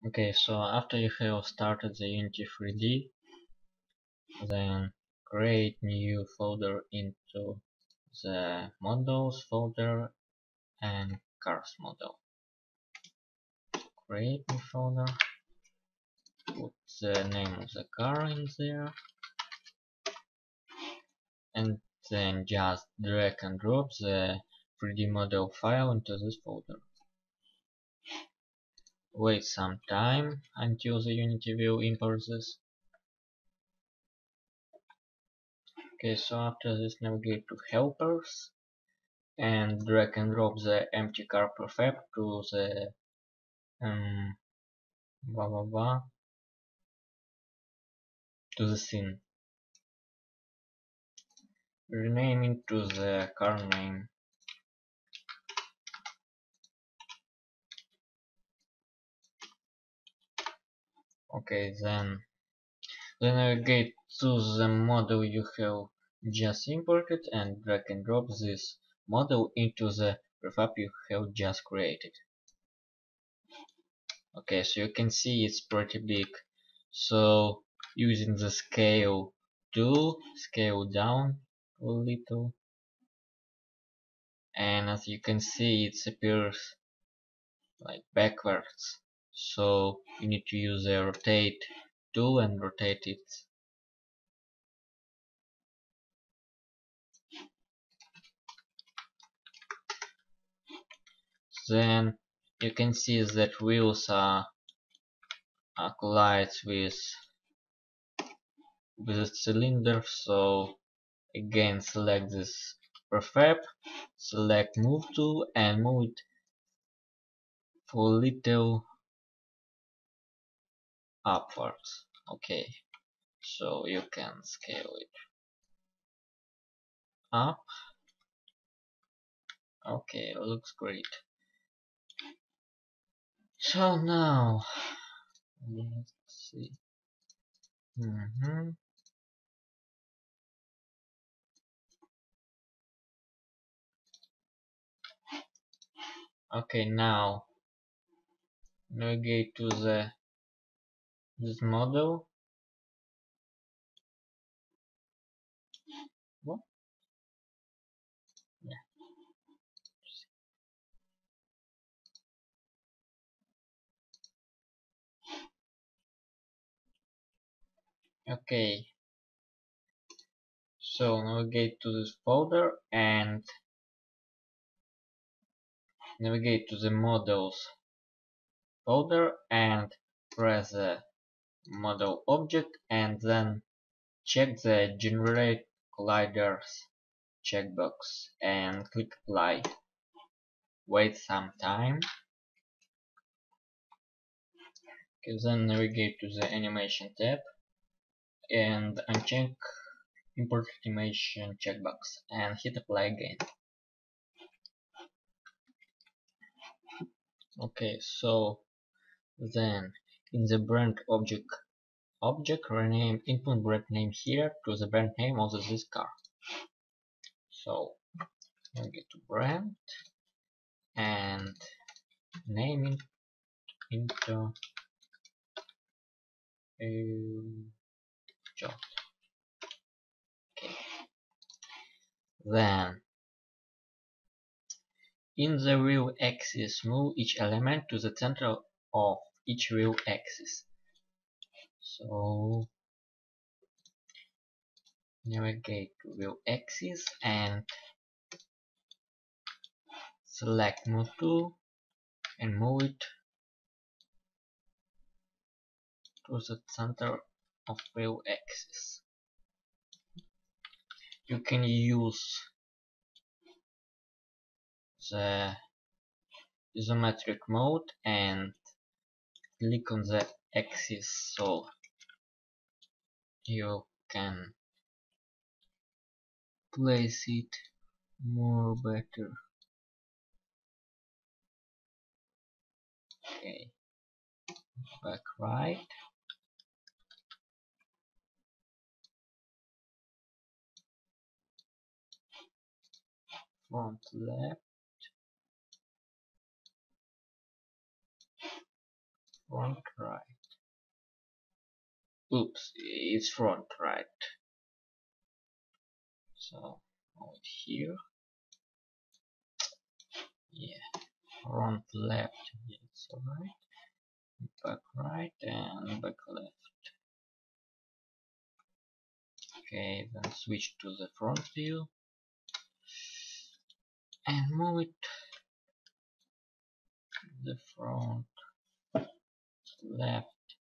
Okay, so after you have started the Unity 3D, then create new folder into the models folder and cars model. Create new folder, put the name of the car in there, and then just drag and drop the 3D model file into this folder. Wait some time until the Unity will import this. Okay, so after this navigate to helpers and drag and drop the empty car prefab to the um, blah blah blah to the scene. Rename it to the car name. Okay, then navigate to the model you have just imported and drag and drop this model into the prefab you have just created. Okay, so you can see it's pretty big. So using the scale tool, scale down a little, and as you can see it appears like backwards. So you need to use the rotate tool and rotate it. Then you can see that wheels are collide with the cylinder. So again select this prefab, select move tool and move it for a little upwards. Okay, so you can scale it up. Okay, looks great. So now let's see. Okay, now navigate to this model. What? Yeah. Okay, so navigate to this folder and navigate to the models folder and press the model object and then check the generate colliders checkbox and click apply. Wait some time. Okay, then navigate to the animation tab and uncheck import animation checkbox and hit apply again. Okay, so then in the brand object rename input brand name here to the brand name of this car. So navigate to brand and name it into job. Okay. Then in the wheel axis move each element to the center of each wheel axis. So navigate to wheel axis and select move tool and move it to the center of wheel axis. You can use the isometric mode and click on the axis so you can place it more better. Okay, back right, front left, front right. Oops, it's front right. So move it here. Yeah, front left. It's alright. Back right and back left. Okay, then switch to the front view and move it to the front, left,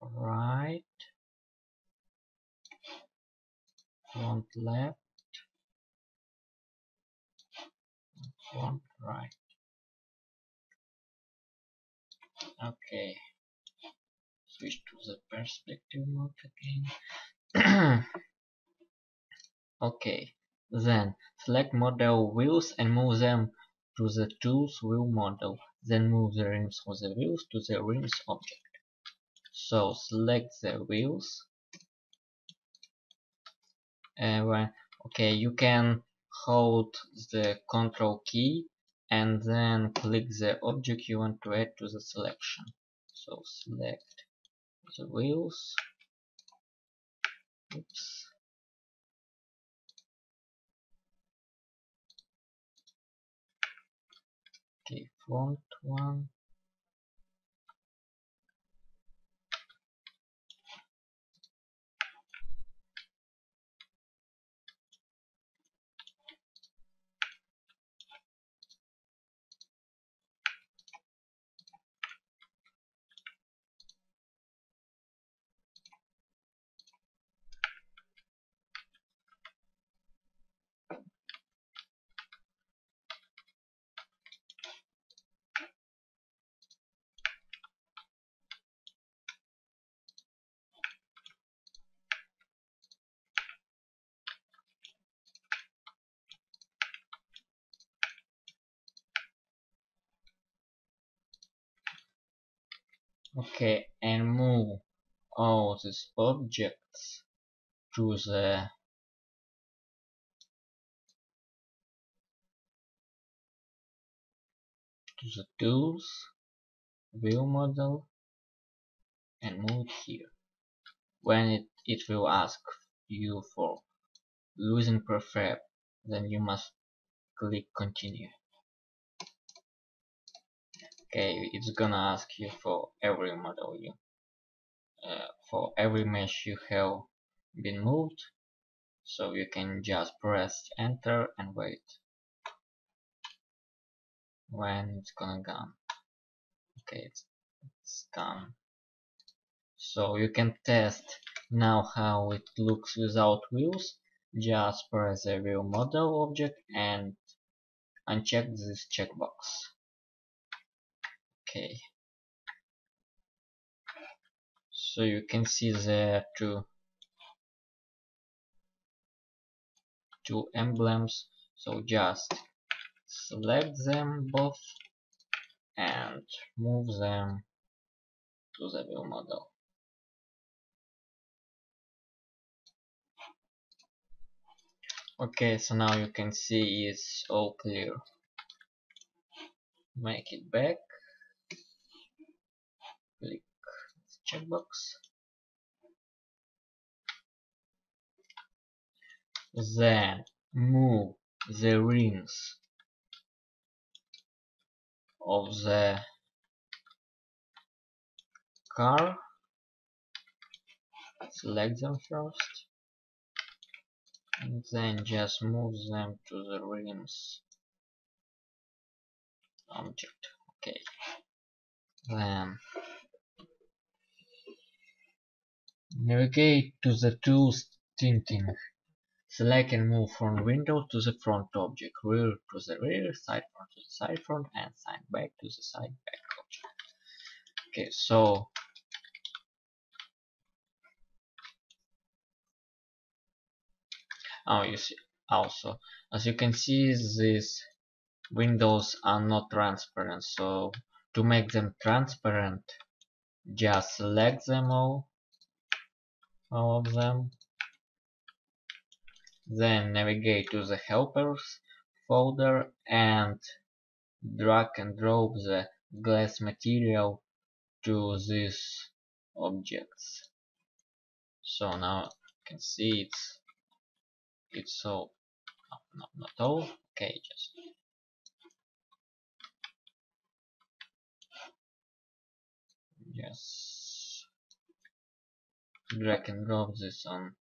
right, front left, front right. Okay, switch to the perspective mode again. Okay, then select model wheels and move them to the tools wheel model. Then move the rims of the wheels to the rims object. So select the wheels. Okay, you can hold the control key and then click the object you want to add to the selection. So select the wheels. Oops. Okay, front one. Okay, and move all these objects to the tools view model and move it here. When it will ask you for using prefab, then you must click continue. Okay, it's gonna ask you for every model for every mesh you have been moved, so you can just press enter and wait when it's gonna gone. Okay, it's gone. So you can test now how it looks without wheels. Just press the wheel model object and uncheck this checkbox. Okay, so you can see there two emblems. So just select them both and move them to the view model. Okay, so now you can see it's all clear. Make it back, click this checkbox, then move the rims of the car, select them first, and then just move them to the rims object. Okay, then navigate to the tools tinting. Select and move front window to the front object, rear to the rear, side front to the side front, and side back to the side back object. Okay, so you see also, as you can see, these windows are not transparent. So to make them transparent, just select them all of them, then navigate to the helpers folder and drag and drop the glass material to these objects. So now you can see it's so not all. Okay, just drag and drop this on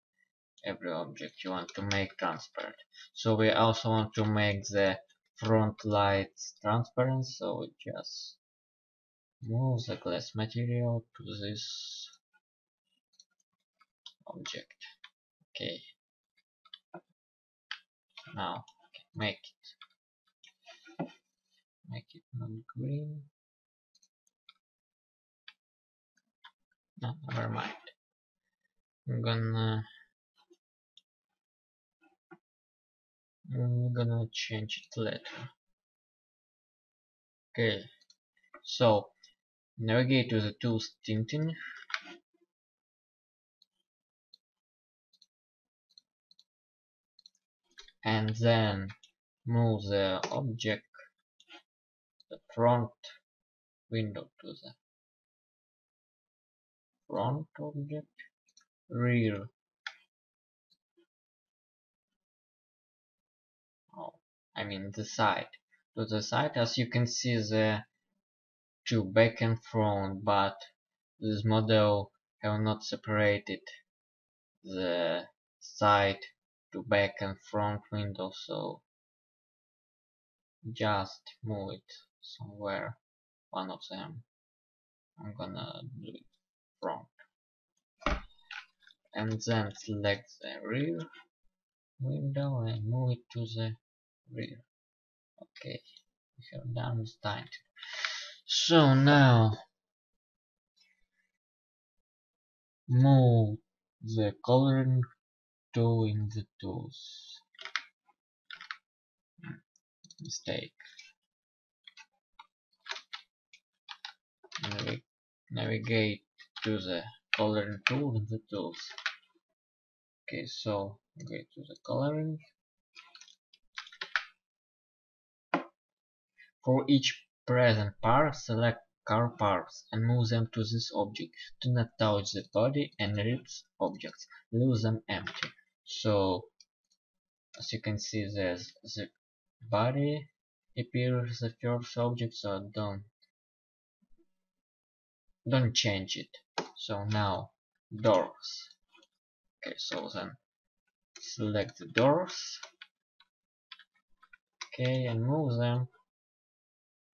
every object you want to make transparent. So we also want to make the front lights transparent, so we just move the glass material to this object. Okay, now make it not green. No, never mind. I'm gonna change it later. Okay, so navigate to the tools tinting and then move the object, the front window to the front object, rear, oh, I mean the side, to the side. As you can see, the two back and front, but this model have not separated the side to back and front window, so just move it somewhere, one of them. I'm gonna do it front, and then select the rear window and move it to the rear. Okay, we have done this time. So now move the coloring tool in the tools. Mistake. Navigate to the coloring tool in the tools. Okay, so go to the coloring. For each present part, select car parts and move them to this object. Do not touch the body and ribs objects. Leave them empty. So, as you can see, there's the body appears the first object, so don't change it. So now doors. Okay, so then select the doors. Okay, and move them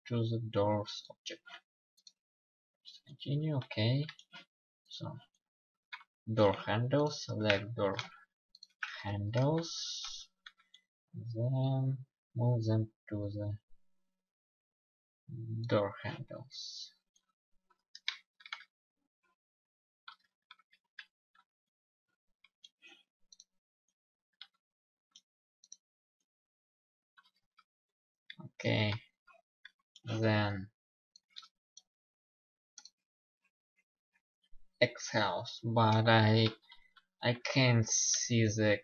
to the doors object. Just continue. Okay, so door handles. Select door handles. Then move them to the door handles. Okay, then X house, but I can't see the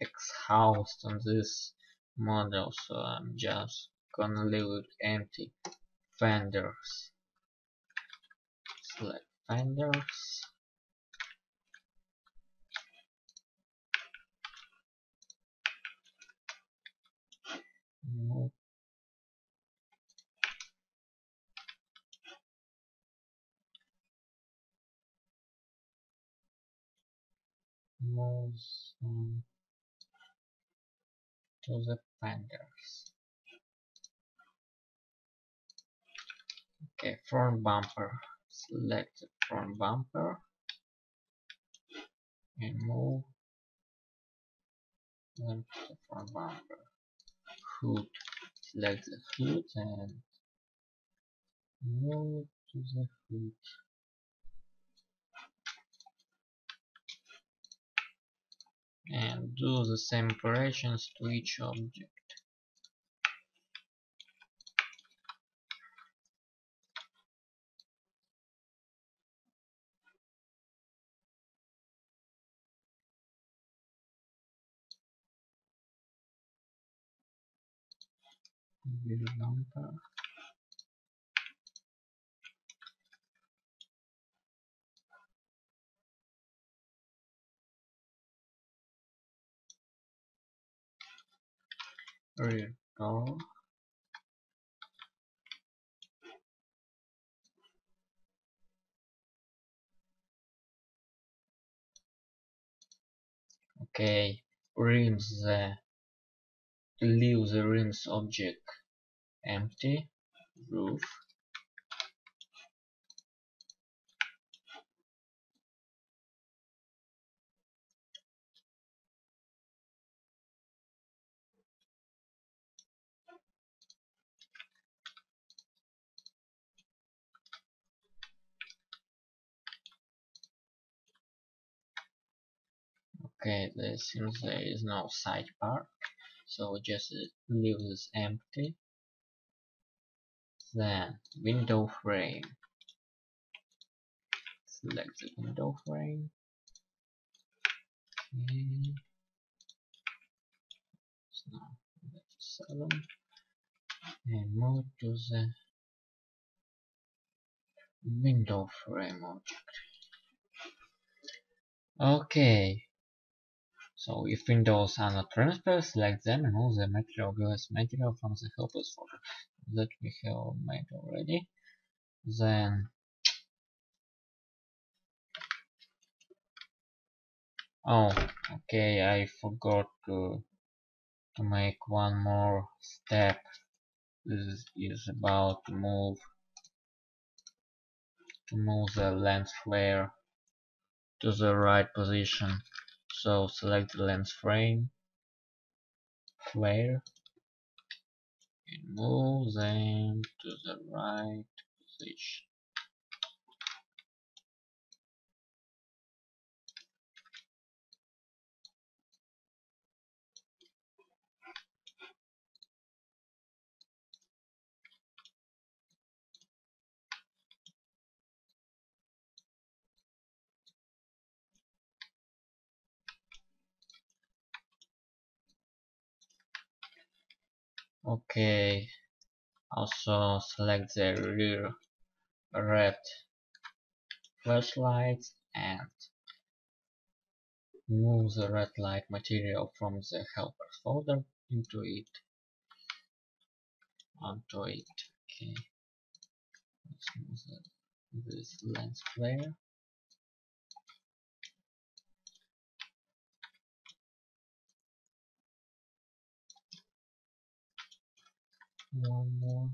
X house on this model, so I'm just gonna leave it empty. Fenders. Select fenders. Move, move to the fenders. Okay, front bumper. Select the front bumper and move them to the front bumper. Hood. Select the hood and move to the hood. And do the same operations to each object. Rear bumper. rear door. Okay, rims leave the rims object empty. Roof. Okay, since there is no sidebar, so just leave this empty. Then window frame. Select the window frame. Okay. So now that's 7 and move to the window frame object. Okay. So if windows are not transparent, select them and move the material glass material from the helpers folder that we have made already. Then okay, I forgot to make one more step. This is about to move the lens flare to the right position. So select the lens frame flare and move them to the right position. Okay, also select the rear red flashlight and move the red light material from the helpers folder into it, onto it. Okay, let's move this lens flare. One more.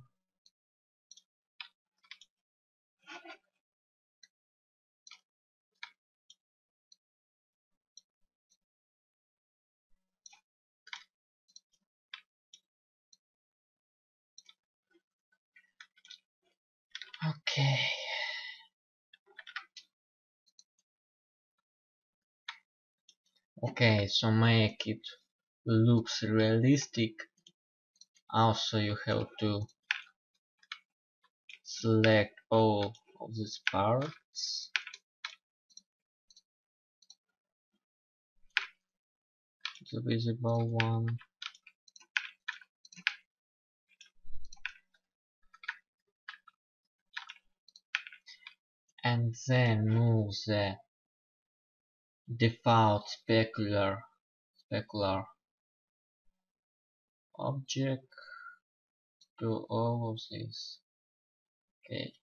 Okay. Okay, so make it looks realistic. Also, you have to select all of these parts, the visible one, and then move the default specular object to all of this. Okay,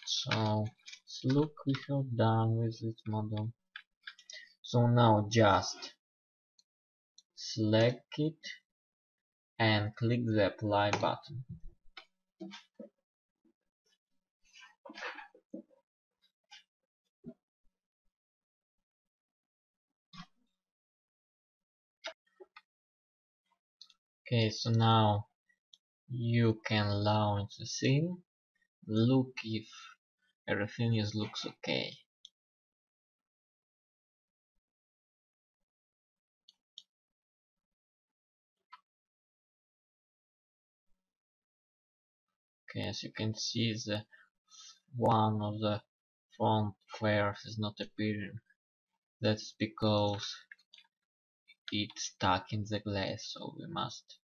so look, we have done with this model. So now just select it and click the apply button. Okay, so now you can launch the scene. Look if everything looks okay. Okay, as you can see, the one of the front flares is not appearing. That's because it's stuck in the glass, so we must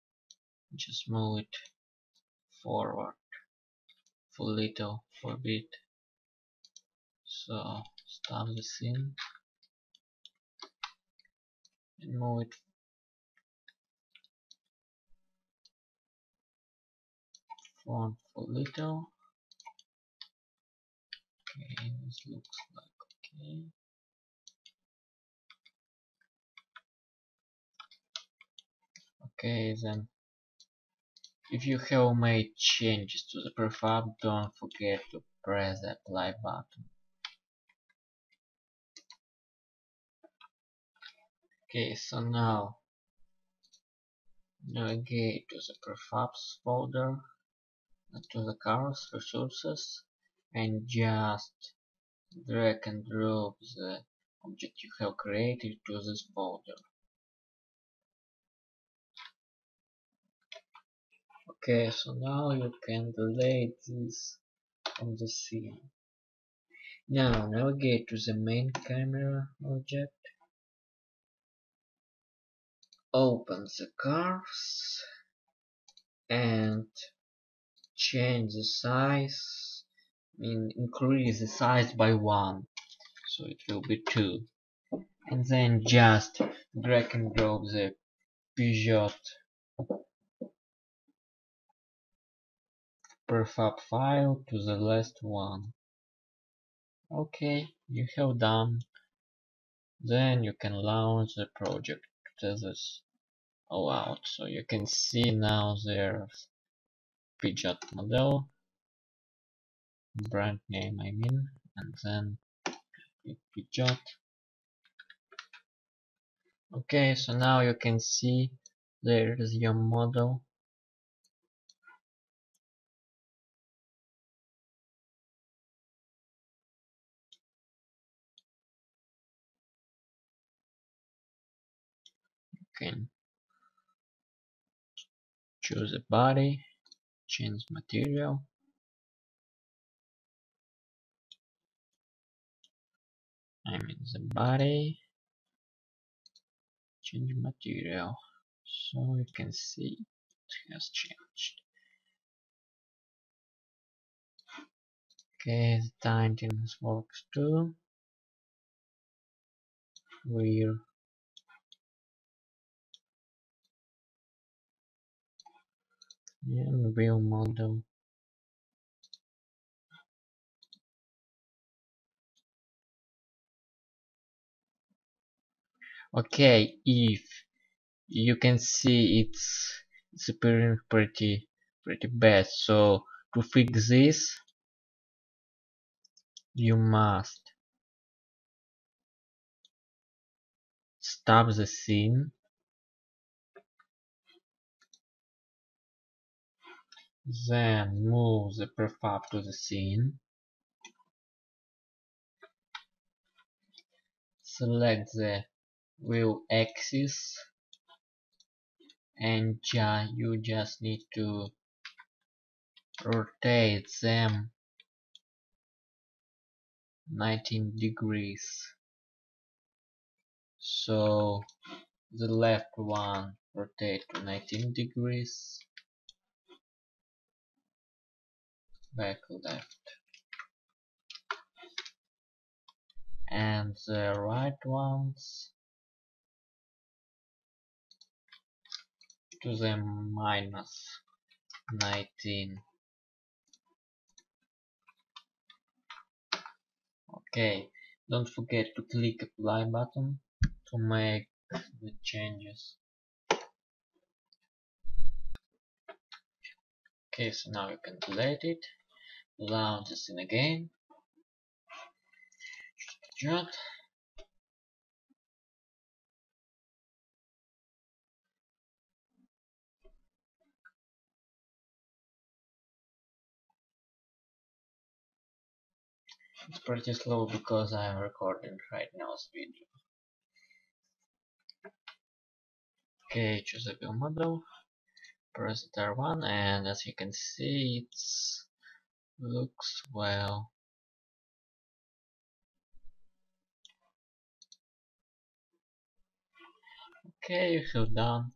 just move it forward for a bit. So start the scene and move it font for little. Okay, this looks like okay. Okay, then if you have made changes to the prefab, don't forget to press the apply button. Okay, so now navigate to the prefabs folder, to the cars resources, and just drag and drop the object you have created to this folder. Okay, so now you can delete this from the scene. Now navigate to the main camera object, open the cars and change the size, increase the size by 1, so it will be 2. And then just drag and drop the Peugeot prefab file to the last one. Okay, you have done. Then you can launch the project to this allowed. So you can see now there's Peugeot model, brand name I mean, and then Peugeot. Okay, so now you can see there is your model. You can choose a body, change material. I mean the body, change material. So you can see it has changed. Okay, the tintings works too. Rear and wheel model. Okay, if you can see it's appearing pretty bad, so to fix this you must stop the scene, then move the prefab to the scene, select the wheel axis, and you just need to rotate them 19 degrees. So the left one rotate to 19 degrees, back left, and the right ones to the minus 19. Okay, don't forget to click apply button to make the changes. Okay, so now you can delete it, launch the scene again, jot. It's pretty slow because I am recording right now this video. Okay, choose a view model, press R1, and as you can see it looks well. Okay, you have done.